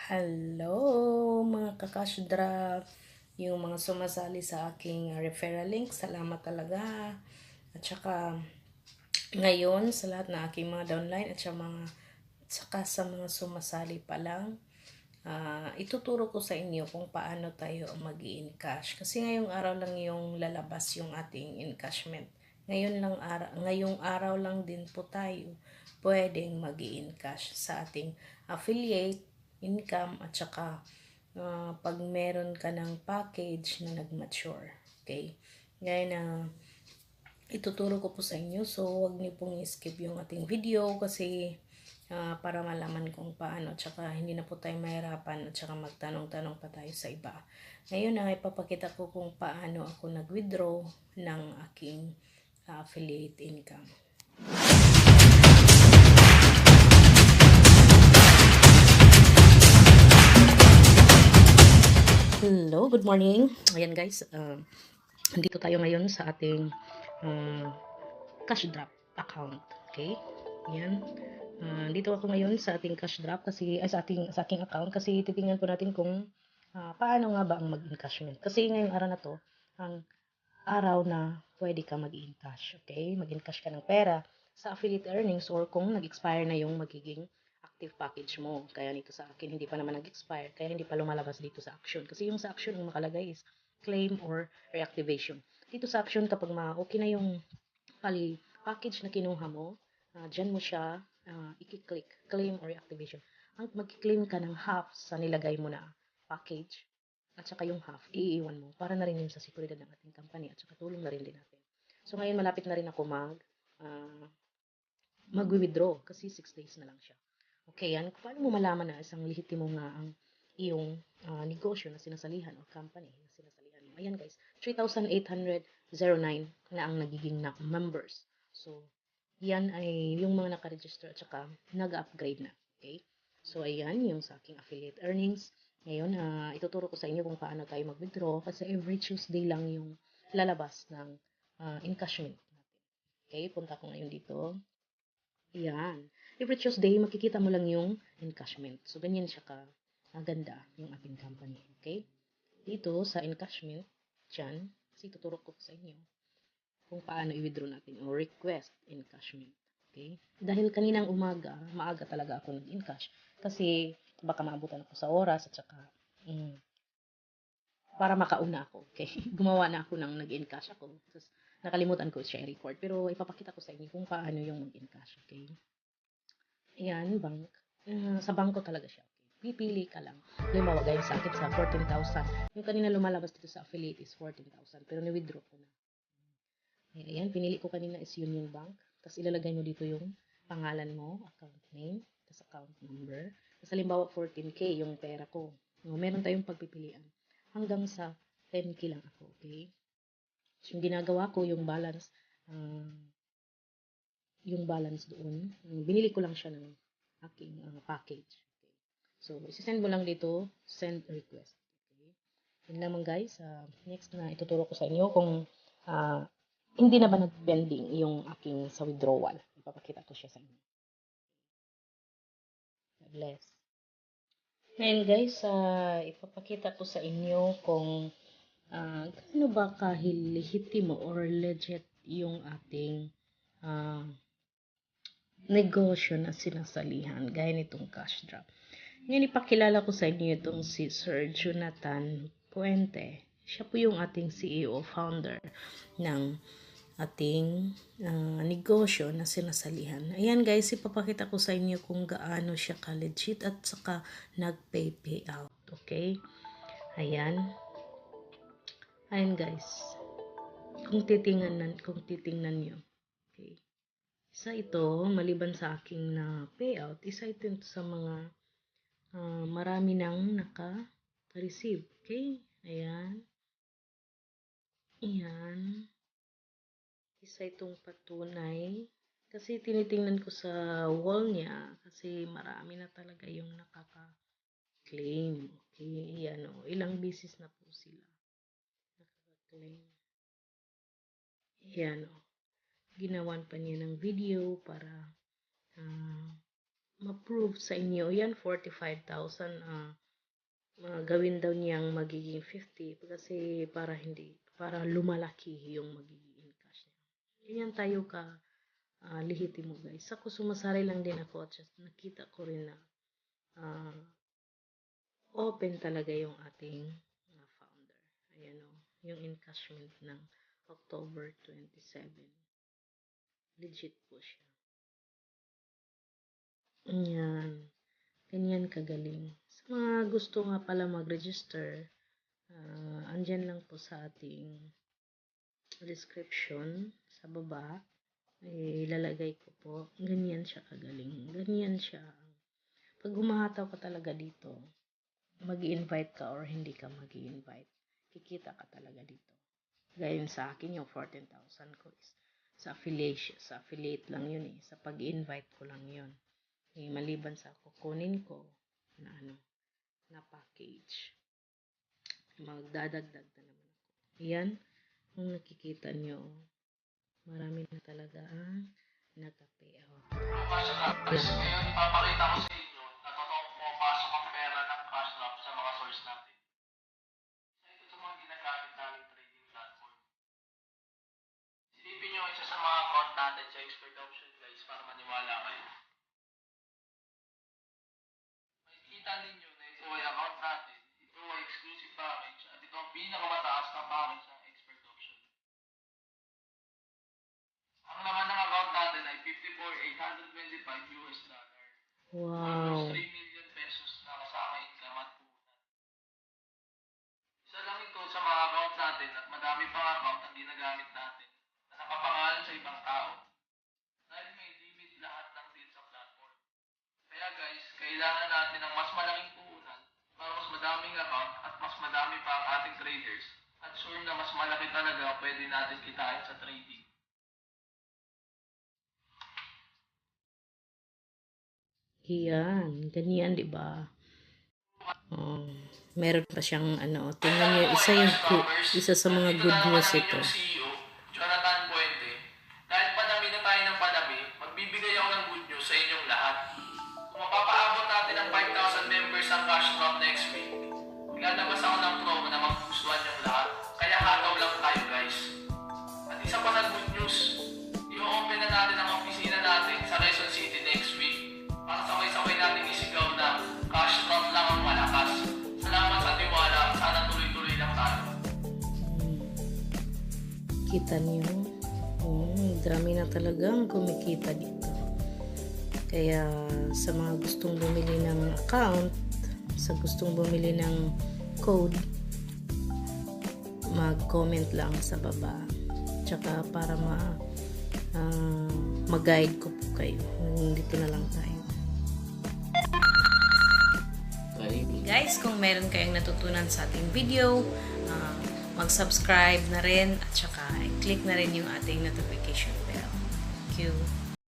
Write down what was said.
Hello mga ka-cash drop, yung mga sumasali sa aking referral link, salamat talaga. At saka ngayon sa lahat na aking mga downline at saka sa mga sumasali pa lang, ituturo ko sa inyo kung paano tayo mag-i-encash. Kasi ngayong araw lang yung lalabas yung ating encashment. Ngayong araw lang din po tayo pwedeng mag-i-encash sa ating affiliate income at saka pag meron ka ng package na nag-mature. Okay? Gaya na ituturo ko po sa inyo. So, wag niyo pong skip yung ating video kasi para malaman kung paano. At saka hindi na po tayo mahirapan at saka magtanong-tanong pa tayo sa iba. Ngayon na ipapakita ko kung paano ako nag-withdraw ng aking affiliate income. Hello, good morning. Ayan guys, dito tayo ngayon sa ating cash drop account. Okay? Ayan. Dito ako ngayon sa ating cash drop kasi sa aking account kasi titingnan po natin kung paano nga ba ang mag-encashment. Kasi ngayong araw na to, ang araw na pwede ka mag-encash. Okay? Mag-encash ka ng pera sa affiliate earnings or kung nag-expire na yung magiging active package mo. Kaya nito sa akin, hindi pa naman nag-expire. Kaya hindi pa lumalabas dito sa action. Kasi yung sa action, ang makalagay is claim or reactivation. Dito sa action, kapag okay na yung package na kinuha mo, dyan mo siya i-click, claim or reactivation. Ang mag-claim ka ng half sa nilagay mo na package, at saka yung half, iiwan mo, para na rin yun sa seguridad ng ating company, at saka tulong na rin din natin. So, ngayon malapit na rin ako mag-withdraw, kasi 6 days na lang siya. Okay, yan. Paano mo malaman na isang lehitimo nga ang iyong negosyo na sinasalihan o company na sinasalihan mo? Ayan guys, 3,809 na ang nagiging na members. So, yan ay yung mga nakaregister at saka nag-upgrade na. Okay? So, ayan yung sa aking affiliate earnings. Ngayon, ituturo ko sa inyo kung paano tayo mag-withdraw kasi every Tuesday lang yung lalabas ng encashment natin. Okay? Punta ko ngayon dito. Ayan. Every Tuesday, makikita mo lang yung encashment. So, ganyan siya ganda yung ating company. Okay? Dito sa encashment, dyan, kasi tuturo ko sa inyo kung paano i-withdraw natin o request encashment. Okay? Dahil kaninang umaga, maaga talaga ako nag-encash kasi baka maabutan ako sa oras at saka para makauna ako. Okay? Gumawa na ako ng nag-encash ako. Tapos, nakalimutan ko siya i-record. Pero ipapakita ko sa inyo kung paano yung mag-encash. Okay? Ayan, bank. Sa bangko talaga siya. Okay? Pipili ka lang. Halimbawa, gaya sa akin sa 14,000. Yung kanina lumalabas dito sa affiliate is 14,000. Pero ni-withdraw ko na. Ayan, pinili ko kanina is Union Bank. Tapos ilalagay mo dito yung pangalan mo, account name, tapos account number. Tapos halimbawa 14K yung pera ko. No, meron tayong pagpipilian. Hanggang sa 10K lang ako, okay? So, yung ginagawa ko, yung balance doon, binili ko lang siya ng aking package. Okay? So, isisend mo lang dito, send request. Okay? Yun lamang guys. Next na ituturo ko sa inyo kung uh, hindi na ba nag-pending yung aking sa withdrawal. Ipapakita ko siya sa inyo. God bless. Ngayon guys, ipapakita ko sa inyo kung gaano ba kahilihitimo or legit yung ating uh, negosyo na sinasalihan. Gaya nitong cash drop. Ngayon ipakilala ko sa inyo itong si Sir Jonathan Puente. Siya po yung ating CEO founder ng ating negosyo na sinasalihan. Ayan guys, ipapakita ko sa inyo kung gaano siya ka-legit at saka nag-pay out. Okay? Ayan. Ayan guys. Kung titingnan nyo. Okay. Isa ito, maliban sa aking na payout, isa ito sa mga marami nang naka-receive. Okay? Ayan. Ayan. Isa itong patunay. Kasi tinitingnan ko sa wall niya. Kasi marami na talaga yung nakaka-claim. Okay? Ayan o. Ilang beses na po sila nakaka-claim. Ayan o. Ginawan pa niya ng video para ma-prove sa inyo. Yan, 45,000. Gawin daw niyang magiging 50 kasi para lumalaki yung magiging in-cash niya. Ganyan tayo ka lihitimo guys. Ako sumasali lang din ako at nakita ko rin na open talaga yung ating founder. Ayan o, yung encashment ng October 27. Legit po siya. Ayan. Ganyan kagaling. Sa mga gusto nga pala mag-register, andyan lang po sa ating description sa baba. Ilalagay ko po. Ganyan siya kagaling. Ganyan siya. Pag humahataw ka talaga dito, mag-i-invite ka or hindi ka mag-i-invite, kikita ka talaga dito. Gayon sa akin, yung 14,000 ko is sa affiliate lang yun eh. Sa pag-invite ko lang yun. Maliban sa kukunin ko na package. Magdadagdag na naman ako. Yan, kung nakikita nyo, marami na talaga ang nagka-payout. Ngayon, ipapakita ko sa inyo na totoong pumapasok ang pera ng cash drop sa mga source natin. Ito sa mga ginagamit namin trading platform. Silipin nyo isa sa mga account natin sa expert option guys para maniwala kayo. Makikita ninyo na ito ay account natin, ito ay exclusive package at ito ang pinakamataas na package sa expert option. Ang laman ng account natin ay $54,825 US. Wow. Almost 3 million pesos na kasama income at puhunan. Isa lang ito sa mga account natin at madami pang account ang ginagamit natin na nakapangalan sa ibang tao dahil may limit lahat ng deal sa platform. Kaya guys, kailangan natin ng mas malaking puhunan para mas madaming account at mas madami pa ang ating traders at sure na mas malaki talaga pwede natin kitain sa trading. Yan, ganyan, di ba? Meron pa siyang tingnan niyo, isa sa mga good news ito. CEO, Jonathan Puente, dahil padami na tayo ng padami, magbibigay ako ng good news sa inyong lahat. Kung mapapaabot natin ang 5,000 members ang cash drop next week, lalabas ako ng promo na magpustuhan yung lahat. Kaya hataw lang tayo guys. At isa pa na good news, i-open na natin ang opisina natin sa Quezon City next week para sabay-sabay natin isigaw na cash drop lang ang malakas. Salamat sa tiwala, sana tuloy-tuloy lang tayo. Kita niyo, dami na talagang kumikita dito. Kaya sa mga gustong bumili ng account, sa gustong bumili ng code, mag-comment lang sa baba. Tsaka para mag-guide ko po kayo. Dito na lang tayo. Guys, kung meron kayong natutunan sa ating video, mag-subscribe na rin at saka i-click na rin yung ating notification bell. Thank you.